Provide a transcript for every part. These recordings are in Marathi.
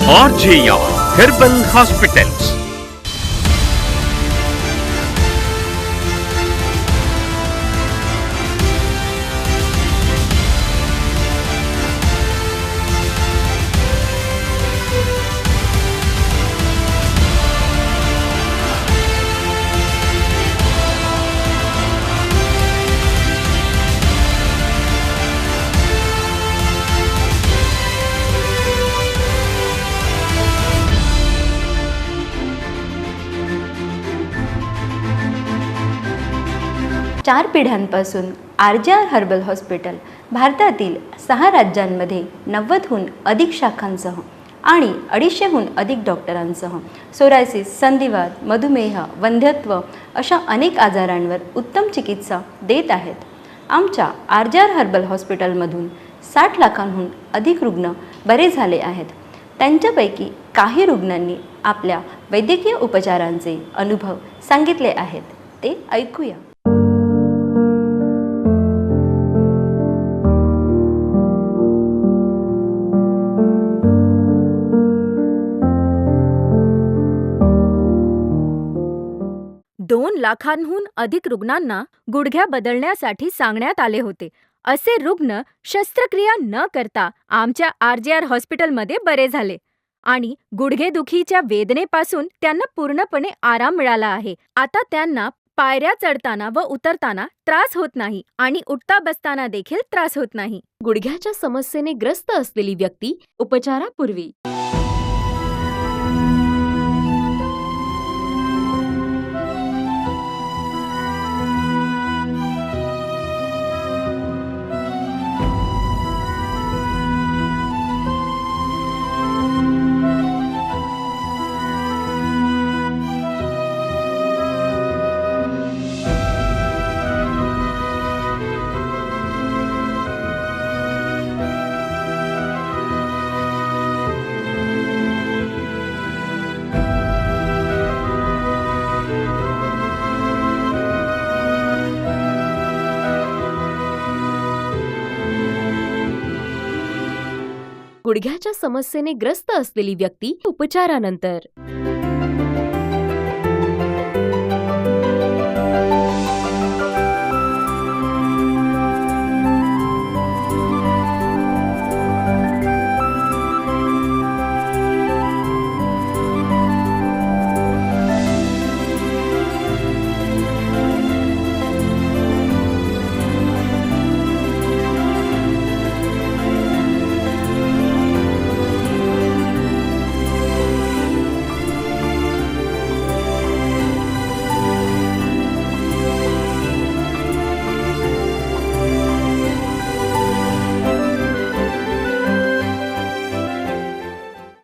RJR Herbal Hospitals. चार पिढ्यांपासून RJR हर्बल हॉस्पिटल भारतातील 6 राज्यांमध्ये 90हून अधिक शाखांसह आणि 250हून अधिक डॉक्टरांसह सोरायसिस, संधिवात, मधुमेह, वंध्यत्व अशा अनेक आजारांवर उत्तम चिकित्सा देत आहेत. आमच्या RJR हर्बल हॉस्पिटलमधून 60 लाखांहून अधिक रुग्ण बरे झाले आहेत. त्यांच्यापैकी काही रुग्णांनी आपल्या वैद्यकीय उपचारांचे अनुभव सांगितले आहेत. ते ऐकूया. दोन लाखांहून अधिक रुग्णांना गुडघ्या बदलण्यासाठी सांगण्यात आले होते. असे रुग्ण शस्त्रक्रिया न करता आमच्या RJR हॉस्पिटलमध्ये बरे झाले आणि गुडघेदुखीच्या वेदनेपासून त्यांना पूर्णपणे आराम मिळाला आहे. आता त्यांना पायऱ्या चढताना व उतरताना त्रास होत नाही आणि उठता बसताना देखील त्रास होत नाही. गुडघ्याच्या समस्येने ग्रस्त असलेली व्यक्ती उपचारापूर्वी गुडघ्याच्या समस्येने ग्रस्त असलेली व्यक्ती उपचारानंतर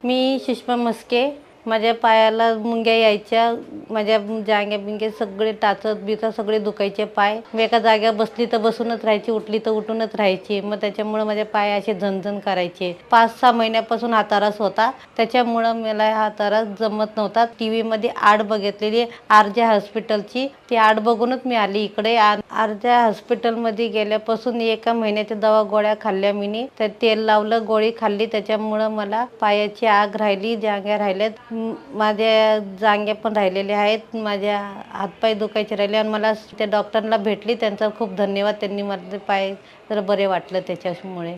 मी सुषमा मस्के. माझ्या पायाला मुंग्या यायच्या, माझ्या जांघ्या बिंगे सगळे टाचत बिचत सगळे दुखायचे पाय. मी एका जागेवर बसली तर बसूनच राहायची, उठली तर उठूनच राहायची. मग त्याच्यामुळे माझे पाय असे झणझण करायचे. 5-6 महिन्यापासून हा त्रास होता. त्याच्यामुळं मला हा त्रास जमत नव्हता. TV मध्ये आड बघितलेली RJR हॉस्पिटलची, ती आड बघूनच मी आली इकडे. RJR हॉस्पिटलमध्ये गेल्यापासून 1 महिन्याच्या दवा गोळ्या खाल्ल्या मी. तर तेल लावलं, गोळी खाल्ली. त्याच्यामुळं मला पायाची आग राहिली, जांघ्या राहिल्यात, माझ्या जांघ्या पण राहिलेल्या आहेत, माझ्या हातपाय दुखायचे राहिले. आणि मला त्या डॉक्टरला भेटली, त्यांचा खूप धन्यवाद. त्यांनी माझे पाय जरा बरे वाटलं त्याच्यामुळे.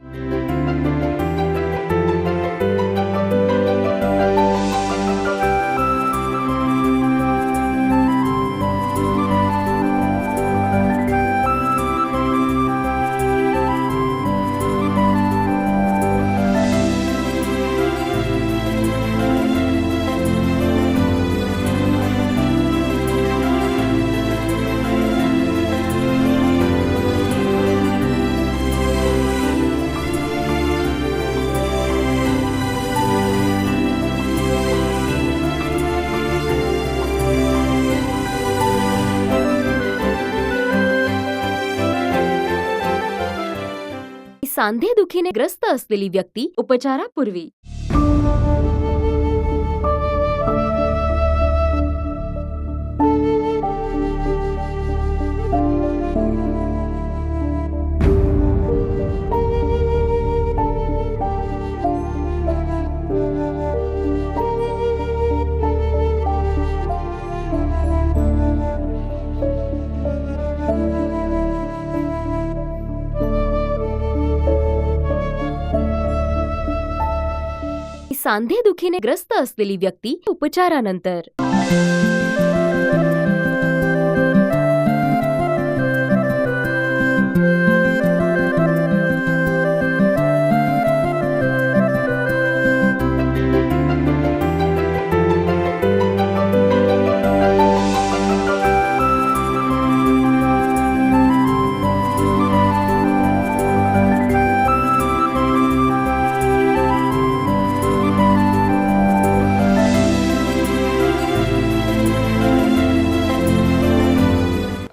सांधेदुखीने ग्रस्त असलेली व्यक्ती उपचारापूर्वी सांधेदुखीने ग्रस्त असलेली व्यक्ती उपचारानंतर.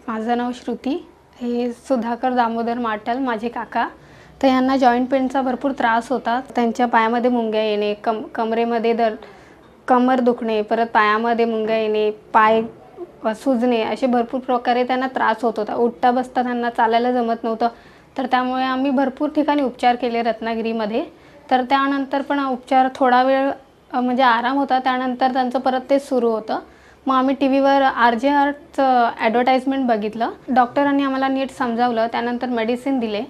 माझं नाव श्रुती, हे सुधाकर दामोदर माटल माझे काका. तर यांना जॉईंट पेनचा भरपूर त्रास होता. त्यांच्या पायामध्ये मुंग्या येणे, कमरेमध्ये कमर दुखणे, परत पायामध्ये मुंग्या येणे, पाय सुजणे, असे भरपूर प्रकारे त्यांना त्रास होत होता. उठता बसता त्यांना चालायला जमत नव्हतं. तर त्यामुळे आम्ही भरपूर ठिकाणी उपचार केले रत्नागिरीमध्ये. तर त्यानंतर पण उपचार थोडा वेळ म्हणजे आराम होता, त्यानंतर त्यांचं परत ते सुरू होतं. मग आम्ही टी व्हीवर RJRचं ॲडव्हर्टाईजमेंट बघितलं. डॉक्टरांनी आम्हाला नीट समजावलं, त्यानंतर मेडिसिन दिले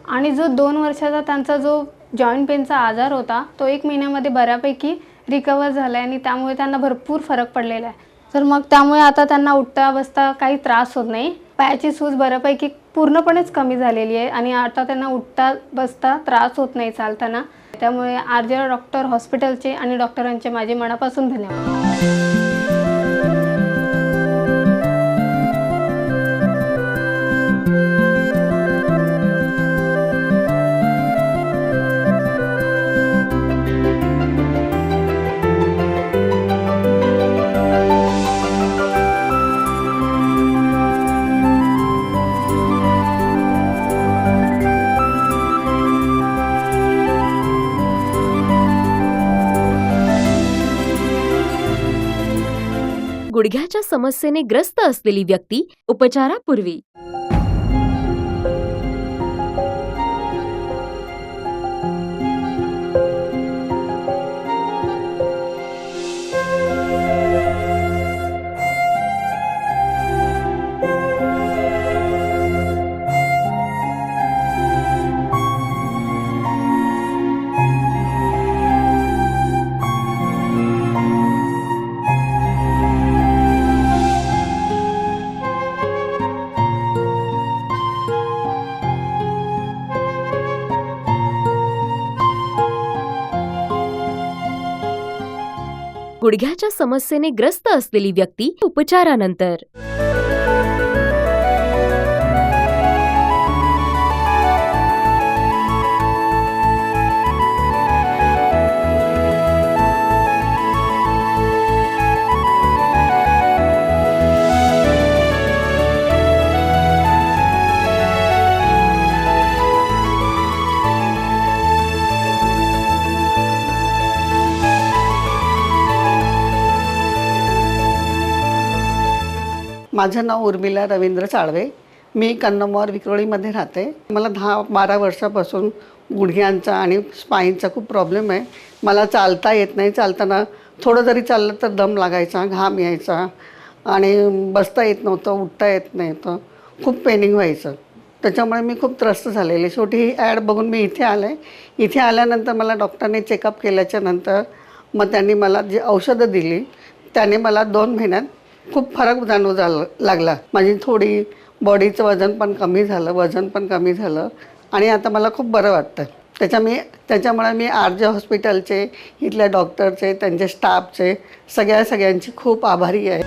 आणि जो 2 वर्षाचा त्यांचा जो जॉईंट पेनचा आजार होता तो 1 महिन्यामध्ये बऱ्यापैकी रिकवर झाला आहे आणि त्यामुळे त्यांना भरपूर फरक पडलेला आहे. तर मग त्यामुळे आता त्यांना उठता बसता काही त्रास होत नाही. पायाची सूज बऱ्यापैकी पूर्णपणेच कमी झालेली आहे आणि आता त्यांना उठता बसता त्रास होत नाही चालताना. त्यामुळे RJR डॉक्टर हॉस्पिटलचे आणि डॉक्टरांचे माझे मनापासून धन्यवाद. गुडघ्याच्या समस्येने ग्रस्त असलेली व्यक्ती उपचारापूर्वी. गुडघ्याच्या समस्येने ग्रस्त असलेली व्यक्ती उपचारानंतर. माझं नाव उर्मिला रवींद्र साळवे. मी कन्नमवार विक्रोळीमध्ये राहते. मला 10-12 वर्षापासून गुडघ्यांचा आणि स्पाईनचा खूप प्रॉब्लेम आहे. मला चालता येत नाही. चालताना थोडं जरी चाललं तर दम लागायचा, घाम यायचा आणि बसता येत नव्हतं, उठता येत नव्हतं, खूप पेनिंग व्हायचं. त्याच्यामुळे मी खूप त्रस्त झालेले. शेवटी ही ॲड बघून मी इथे आले. इथे आल्यानंतर मला डॉक्टरने चेकअप केल्याच्या नंतर मग त्यांनी मला जी औषधं दिली त्याने मला 2 महिन्यात खूप फरक लागला. माझी थोडी बॉडीचं वजन पण कमी झालं आणि आता मला खूप बरं वाटतं. त्याच्यामुळे मी RJ हॉस्पिटलचे, इथल्या डॉक्टरचे, त्यांचे स्टाफचे, सगळ्यांची खूप आभारी आहे.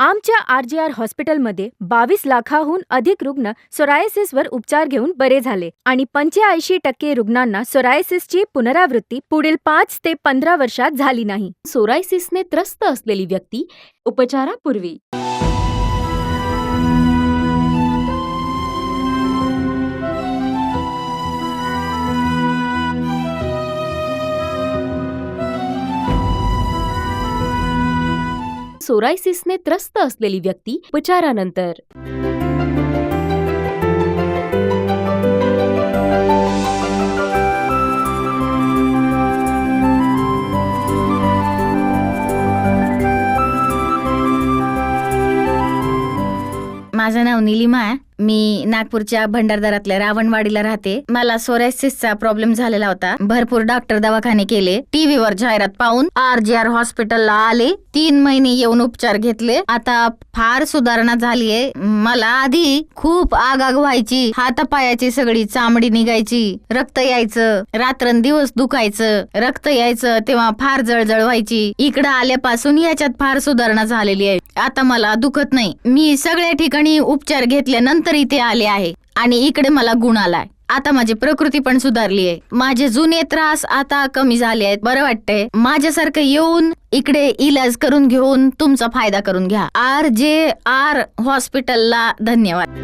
आमच्या RJR हॉस्पिटलमध्ये 22 लाखाहून अधिक रुग्ण सोरायसिसवर उपचार घेऊन बरे झाले आणि 85% रुग्णांना सोरायसिसची पुनरावृत्ती पुढील 5 ते 15 वर्षात झाली नाही. सोरायसिसने त्रस्त असलेली व्यक्ती उपचारापूर्वी. सोरायसिसने त्रस्त असलेली व्यक्ती उपचारानंतर. माझं नाव निलिमा आहे. मी नागपूरच्या भंडारदरातल्या रावणवाडीला राहते. मला सोरायसिसचा प्रॉब्लेम झालेला होता. भरपूर डॉक्टर दवाखाने केले. टीव्हीवर जाहिरात पाहून RGR हॉस्पिटलला आले. 3 महिने येऊन उपचार घेतले. आता फार सुधारणा झालीये. मला आधी खूप आग व्हायची, हातापायाची सगळी चामडी निघायची, रक्त यायचं, रात्रंदिवस दुखायचं, रक्त यायचं तेव्हा फार जळजळ व्हायची. इकडं आल्यापासून याच्यात फार सुधारणा झालेली आहे. आता मला दुखत नाही. मी सगळ्या ठिकाणी उपचार घेतल्यानंतर इथे आले आहे आणि इकडे मला गुण आलाय. आता माझी प्रकृती पण सुधारली आहे. माझे जुने त्रास आता कमी झाले आहेत. बरं वाटतंय. माझ्यासारखं येऊन इकडे इलाज करून घेऊन तुमचा फायदा करून घ्या. RGR हॉस्पिटलला धन्यवाद.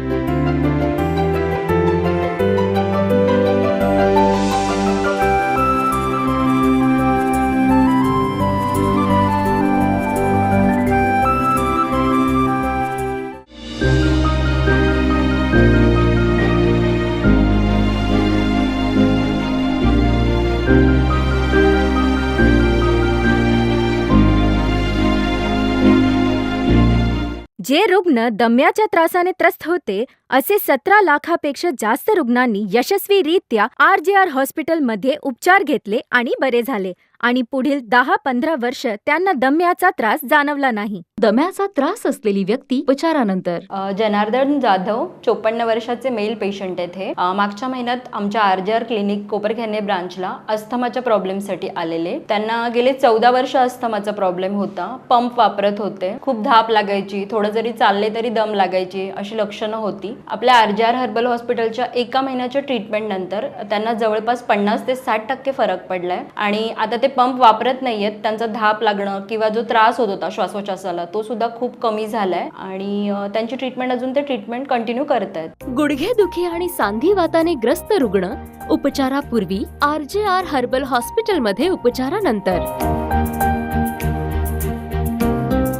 जे रुग्ण दम्याच्या त्रासाने त्रस्त होते असे 17 लाखापेक्षा जास्त रुग्णांनी यशस्वीरित्या RGR हॉस्पिटलमध्ये उपचार घेतले आणि बरे झाले आणि पुढील 10-15 वर्ष त्यांना दम्याचा त्रास जाणवला नाही. दम्याचा त्रास असलेली व्यक्ती उपचारानंतर. जनार्दन जाधव 54 वर्षाचे मेल पेशंट येथे मागच्या महिन्यात आमच्या RGR क्लिनिक कोपरखैरणे ब्रांचला अस्थमाच्या प्रॉब्लेमसाठी आलेले. त्यांना गेले 14 वर्ष अस्थमाचा प्रॉब्लेम होता. पंप वापरत होते. खूप धाप लागायची, थोडं जरी चालले तरी दम लागायची अशी लक्षणं होती. आपल्या RGR हर्बल हॉस्पिटलच्या 1 महिन्याच्या ट्रीटमेंट नंतर त्यांना जवळपास 50 ते 60% फरक पडलाय आणि आता ते पंप वापरत नाहीयेत. त्यांचा धाप लागणं किंवा जो त्रास होत होता श्वासोच्छवासाला तो सुद्धा खूप कमी झालाय आणि त्यांची ट्रीटमेंट अजून ते ट्रीटमेंट कंटिन्यू करतायत. गुडघेदुखी आणि सांधिवाताने ग्रस्त रुग्ण उपचारापूर्वी RGR हर्बल हॉस्पिटलमध्ये उपचारानंतर.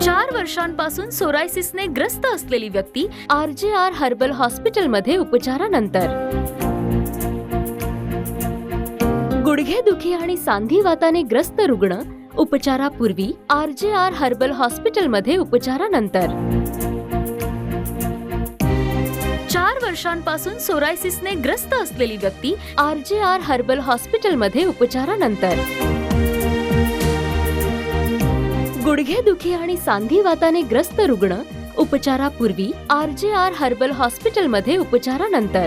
4 वर्षांपासून सोरायसिसने ग्रस्त असलेली व्यक्ती RGR हर्बल हॉस्पिटलमध्ये उपचारानंतर. गुडघेदुखी आणि सांधिवाताने ग्रस्त रुग्ण उपचारापूर्वी RGR हर्बल हॉस्पिटलमध्ये उपचारानंतर. 4 वर्षांपासून सोरायसिसने ग्रस्त असलेली व्यक्ती RGR हर्बल हॉस्पिटलमध्ये उपचारानंतर. गुडघेदुखी आणि सांधिवाताने ग्रस्त रुग्ण उपचारापूर्वी RGR हर्बल हॉस्पिटलमध्ये उपचारानंतर.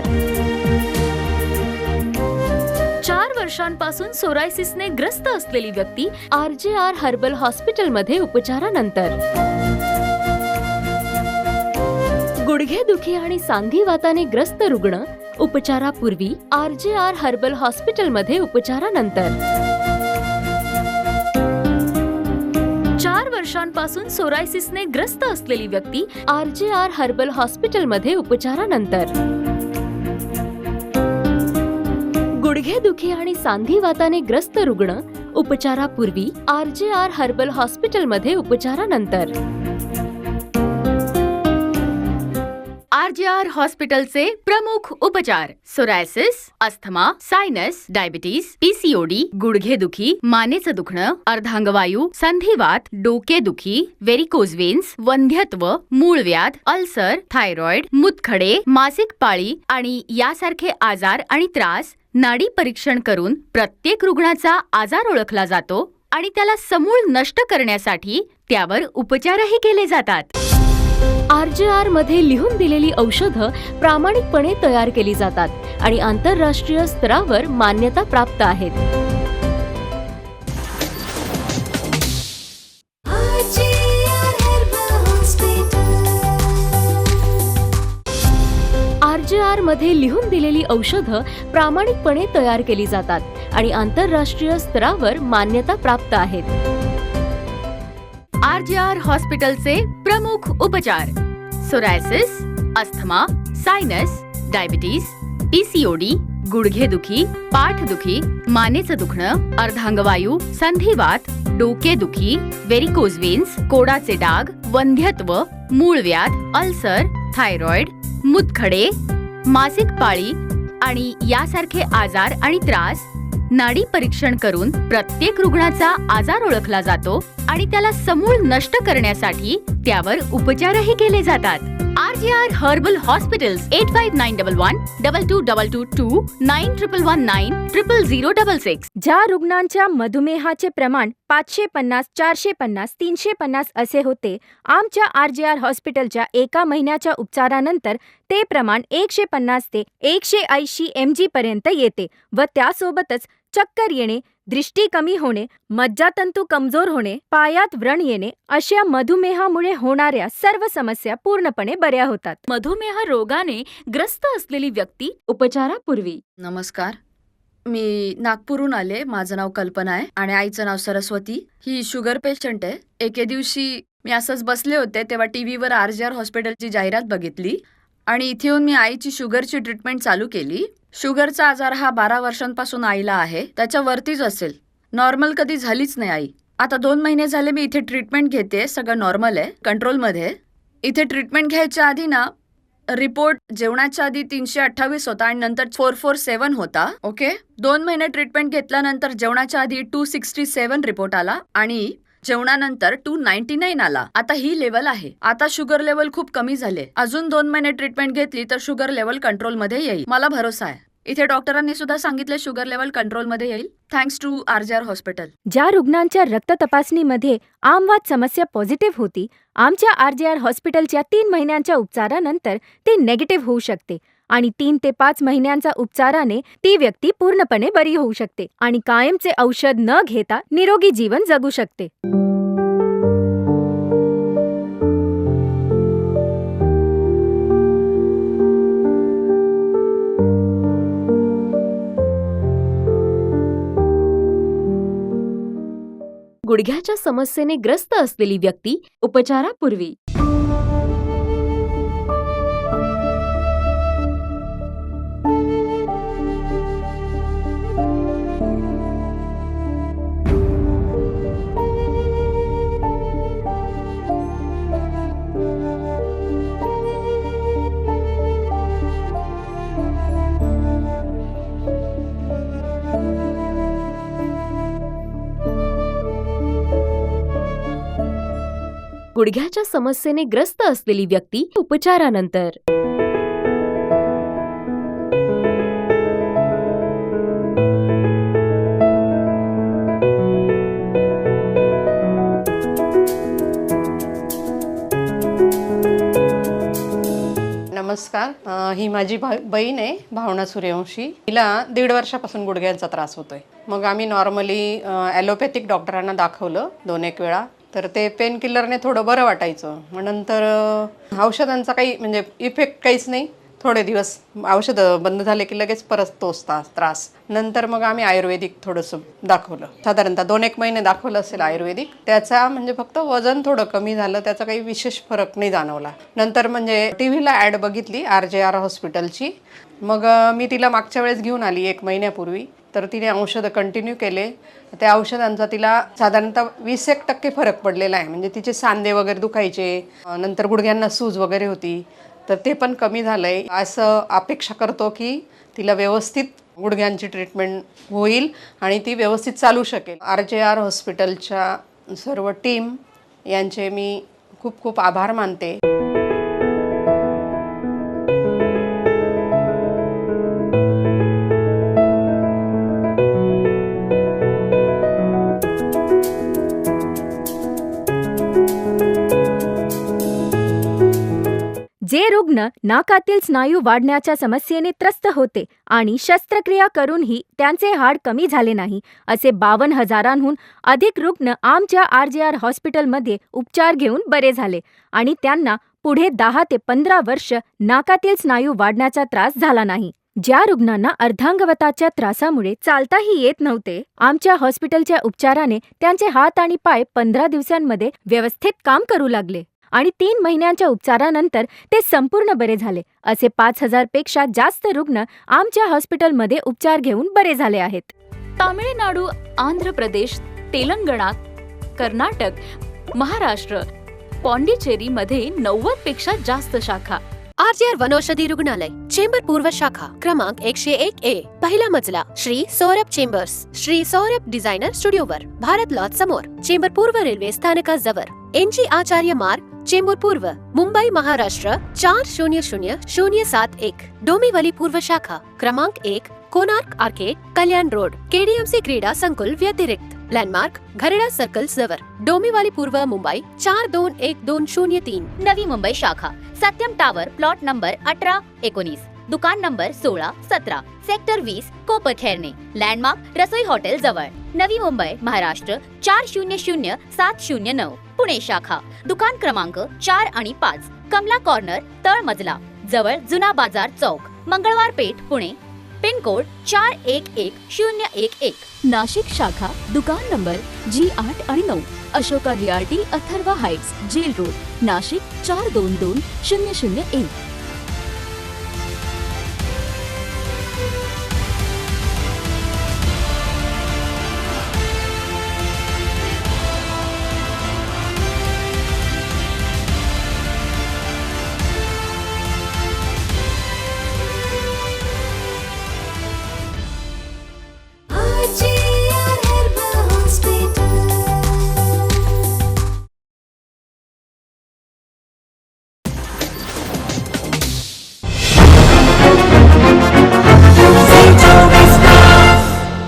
4 वर्षांपासून सोरायसिसने ग्रस्त असलेली व्यक्ती RGR हर्बल हॉस्पिटलमध्ये उपचारानंतर. गुडघेदुखी आणि सांधिवाताने ग्रस्त रुग्ण उपचारापूर्वी RGR हर्बल हॉस्पिटलमध्ये उपचारानंतर. 4 वर्षांपासून सोरायसिसने ग्रस्त असलेली व्यक्ती RGR हर्बल हॉस्पिटलमध्ये उपचारानंतर. गुडघेदुखी आणि सांधिवाताने ग्रस्त रुग्ण उपचारापूर्वी RGR हर्बल हॉस्पिटलमध्ये उपचारानंतर. RGR हॉस्पिटलचे प्रमुख उपचार: psoriasis, asthma, sinus, diabetes, PCOD, गुडघेदुखी, मानेचं दुखणं, अर्धांगवायू, संधिवात, डोकेदुखी, व्हेरिकोज वेन्स, वंध्यत्व, मूळव्याध, अल्सर, थायरॉइड, मूतखडे, मासिक पाळी आणि यासारखे आजार आणि त्रास नाडी परीक्षण करून प्रत्येक रुग्णाचा आजार ओळखला जातो आणि त्याला समूळ नष्ट करण्यासाठी त्यावर उपचारही केले जातात. RGR मध्ये लिहून दिलेली औषधं प्रामाणिकपणे तयार केली जातात आणि आंतरराष्ट्रीय स्तरावर मान्यता प्राप्त आहेत. RGR मध्ये लिहून दिलेली औषधं प्रामाणिकपणे तयार केली जातात आणि आंतरराष्ट्रीय स्तरावर मान्यता प्राप्त आहेत. RGR हॉस्पिटलचे प्रमुख उपचार: psoriasis, asthma, sinus, diabetes, PCOD, गुडघेदुखी, पाठदुखी, मानेचं दुखणं, अर्धांगवायू, संधिवात, डोकेदुखी, व्हेरिकोज वेन्स, कोडाचे डाग, वंध्यत्व, मूळव्याध, अल्सर, थायरॉइड, मूतखडे, मासिक पाळी आणि यासारखे आजार आणि त्रास नाडी परीक्षण करून प्रत्येक रुग्णाचा आजार ओळखला जातो आणि त्याला समूळ नष्ट करण्यासाठी त्यावर उपचारही केले जातात. RJR herbal hospitals 859111 2222 9119 0066. ज्या रुग्णांच्या मधुमेहाचे प्रमाण 550, 450, 350 असे होते, आमच्या RJR हॉस्पिटलच्या एका महिन्याच्या उपचारानंतर ते प्रमाण 150 ते 180 mg पर्यंत येते व त्यासोबतच चक्कर येणे, दृष्टी कमी होणे, मज्जातंतू कमजोर होणे, पायात व्रण येणे अशा मधुमेहामुळे होणाऱ्या सर्व समस्या पूर्णपणे बऱ्या होतात. मधुमेह रोगाने ग्रस्त असलेली व्यक्ती उपचारापूर्वी. नमस्कार, मी नागपूरहून आले. माझं नाव कल्पना आहे आणि आईचं नाव सरस्वती. ही शुगर पेशंट आहे. एके दिवशी मी असंच बसले होते तेव्हा टीव्हीवर RJR हॉस्पिटलची जाहिरात बघितली आणि इथे येऊन मी आईची शुगरची ट्रीटमेंट चालू केली. शुगरचा आजार हा 12 वर्षांपासून आईला आहे, त्याच्यावरतीच असेल. नॉर्मल कधी झालीच नाही आई. आता 2 महिने झाले मी इथे ट्रीटमेंट घेते, सगळं नॉर्मल आहे, कंट्रोलमध्ये. इथे ट्रीटमेंट घ्यायच्या आधी ना रिपोर्ट जेवणाच्या आधी 328 होता आणि नंतर 447 होता. ओके, 2 महिने ट्रीटमेंट घेतल्यानंतर जेवणाच्या आधी 267 रिपोर्ट आला आणि जेवणानंतर 299 आला. आता ही लेवल आहे. आता शुगर लेवल खूप कमी झाले. अजून 2 महिने ट्रीटमेंट घेतली तर शुगर लेवल कंट्रोलमध्ये येईल. मला भरोसा आहे. इथे डॉक्टरांनी सुद्धा सांगितले शुगर लेवल कंट्रोलमध्ये येईल, थँक्स टू RJR हॉस्पिटल. ज्या रुग्णांच्या रक्त तपासणीमध्ये आमवाद समस्या पॉझिटिव्ह होती, आमच्या RJR हॉस्पिटलच्या 3 महिन्यांच्या उपचारानंतर ते नेगेटिव्ह होऊ शकते आणि 3 ते 5 महिन्यांच्या उपचाराने ती व्यक्ती पूर्णपणे बरी होऊ शकते आणि कायमचे औषध न घेता निरोगी जीवन जगू शकते. गुडघ्याच्या समस्येने ग्रस्त असलेली व्यक्ती उपचारापूर्वी. गुडघ्याच्या समस्येने ग्रस्त असलेली व्यक्ती उपचारानंतर. नमस्कार, ही माझी बहीण आहे भावना सूर्यवंशी. तिला 1.5 वर्षापासून गुडघ्यांचा त्रास होतोय. मग आम्ही नॉर्मली ॲलोपॅथिक डॉक्टरांना दाखवलं 2-1 वेळा, तर ते पेन किलरने थोडं बरं वाटायचं. मग नंतर औषधांचा काही म्हणजे इफेक्ट काहीच नाही. थोडे दिवस औषधं बंद झाले की लगेच परत तोच त्रास. नंतर मग आम्ही आयुर्वेदिक थोडंसं दाखवलं, साधारणतः 2-1 महिने दाखवलं असेल आयुर्वेदिक. त्याचा म्हणजे फक्त वजन थोडं कमी झालं, त्याचा काही विशेष फरक नाही जाणवला. नंतर म्हणजे टीव्हीला ॲड बघितली RJR हॉस्पिटलची. मग मी तिला मागच्या वेळेस घेऊन आली 1 महिन्यापूर्वी, तर तिने औषधं कंटिन्यू केले. त्या औषधांचा तिला साधारणतः 20% फरक पडलेला आहे. म्हणजे तिचे सांधे वगैरे दुखायचे, नंतर गुडघ्यांना सूज वगैरे होती, तर ते पण कमी झालं आहे. असं अपेक्षा करतो की तिला व्यवस्थित गुडघ्यांची ट्रीटमेंट होईल आणि ती व्यवस्थित चालू शकेल. RJR हॉस्पिटलच्या सर्व टीम यांचे मी खूप खूप आभार मानते. जे रुग्ण नाकातील स्नायू वाढण्याच्या समस्येने त्रस्त होते आणि शस्त्रक्रिया करूनही त्यांचे हाड कमी झाले नाही, असे 52,000हून अधिक रुग्ण आमच्या RJR हॉस्पिटलमध्ये उपचार घेऊन बरे झाले आणि त्यांना पुढे 10 ते 15 वर्ष नाकातील स्नायू वाढण्याचा त्रास झाला नाही. ज्या रुग्णांना अर्धांगवताच्या त्रासामुळे चालताही येत नव्हते, आमच्या हॉस्पिटलच्या उपचाराने त्यांचे हात आणि पाय 15 दिवसांमध्ये व्यवस्थित काम करू लागले आणि 3 महिन्यांच्या उपचारानंतर ते संपूर्ण बरे झाले. असे 5,000 पेक्षा जास्त रुग्ण आमच्या हॉस्पिटलमध्ये उपचार घेऊन बरे झाले आहेत. तामिळनाडू, आंध्र प्रदेश, तेलंगणा, कर्नाटक, महाराष्ट्र, पॉंडिचेरी मध्ये 90 पेक्षा जास्त शाखा. आरजीआर वनौषधी रुग्णालय, चेंबर पूर्व शाखा, क्रमांक 101A, पहिला मजला, श्री सौरभ चेंबर्स, श्री सौरभ डिझायनर स्टुडिओवर, भारत लॉज समोर, चेंबर पूर्व रेल्वे स्थानकाजवळ, NG आचार्य मार्ग, चेंबूर पूर्व, मुंबई महाराष्ट्र 400071. डोंबिवली पूर्व शाखा, क्रमांक 1, कोणार्क आर्केड, कल्याण रोड, KDMC क्रीडा संकुल व्यतिरिक्त, लँडमार्क घरडा सर्कल जवळ, डोंबिवली पूर्व, मुंबई 421203. नवी मुंबई शाखा, सत्यम टावर, प्लॉट नंबर 18-19, दुकान नंबर 16-17, सेक्टर 20, कोपरखैरणे, लँडमार्क रसोई हॉटेल जवळ, नवी मुंबई महाराष्ट्र 400709. पुणे शाखा, दुकान क्रमांक 4 आणि 5, कमला कॉर्नर, तळ मजला, जवळ जुना बाजार चौक, मंगळवार पेठ, पुणे, पिन कोड 411011. नाशिक शाखा, दुकान नंबर G8 आणि 9, Ashoka realty, Atharva heights, jail road, Nashik 422001. RGR